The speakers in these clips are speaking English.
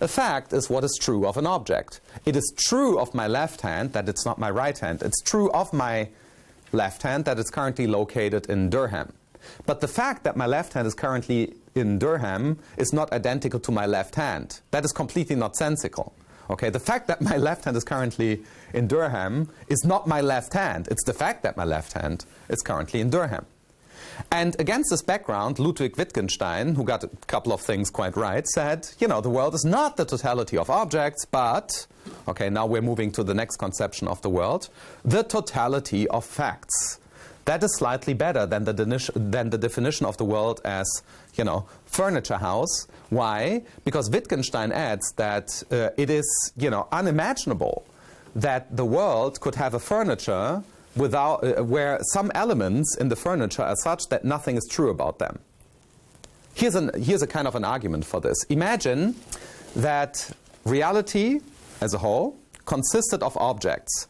A fact is what is true of an object. It is true of my left hand that it's not my right hand. It's true of my left hand that it's currently located in Durham. But the fact that my left hand is currently in Durham is not identical to my left hand. That is completely nonsensical. Okay, the fact that my left hand is currently in Durham is not my left hand. It's the fact that my left hand is currently in Durham. And against this background, Ludwig Wittgenstein, who got a couple of things quite right, said, you know, the world is not the totality of objects, but, okay, now we're moving to the next conception of the world, the totality of facts. That is slightly better than the definition of the world as, you know, furniture house. Why? Because Wittgenstein adds that it is, you know, unimaginable that the world could have a furniture without, where some elements in the furniture are such that nothing is true about them. Here's a kind of an argument for this. Imagine that reality as a whole consisted of objects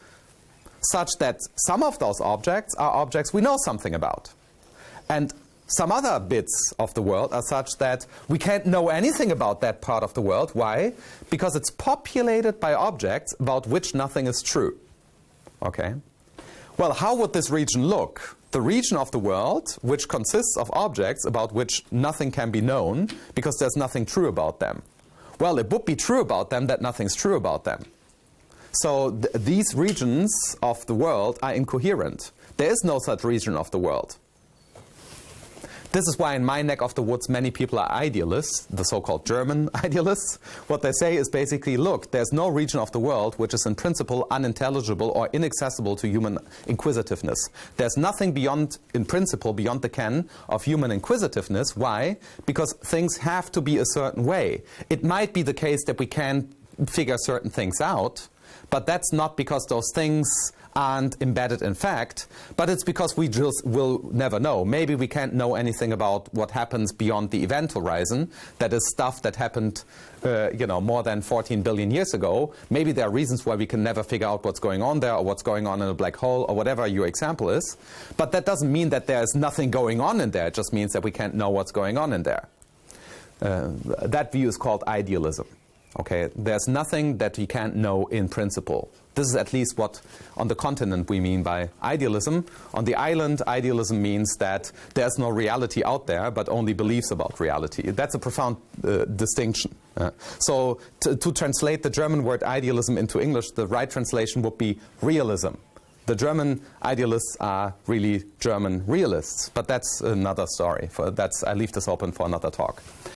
such that some of those objects are objects we know something about. And some other bits of the world are such that we can't know anything about that part of the world. Why? Because it's populated by objects about which nothing is true. Okay? Well, how would this region look? The region of the world which consists of objects about which nothing can be known because there's nothing true about them. Well, it would be true about them that nothing's true about them. So these regions of the world are incoherent. There is no such region of the world. This is why in my neck of the woods many people are idealists, the so-called German idealists. What they say is basically, look, there's no region of the world which is in principle unintelligible or inaccessible to human inquisitiveness. There's nothing beyond, in principle, beyond the ken of human inquisitiveness. Why? Because things have to be a certain way. It might be the case that we can figure certain things out, but that's not because those things aren't embedded in fact, but it's because we just will never know. Maybe we can't know anything about what happens beyond the event horizon. That is stuff that happened, you know, more than 14 billion years ago. Maybe there are reasons why we can never figure out what's going on there or what's going on in a black hole or whatever your example is. But that doesn't mean that there's nothing going on in there. It just means that we can't know what's going on in there. That view is called idealism. Okay, there's nothing that we can't know in principle. This is at least what on the continent we mean by idealism. On the island, idealism means that there's no reality out there, but only beliefs about reality. That's a profound distinction. So to translate the German word idealism into English, the right translation would be realism. The German idealists are really German realists, but that's another story. I leave this open for another talk.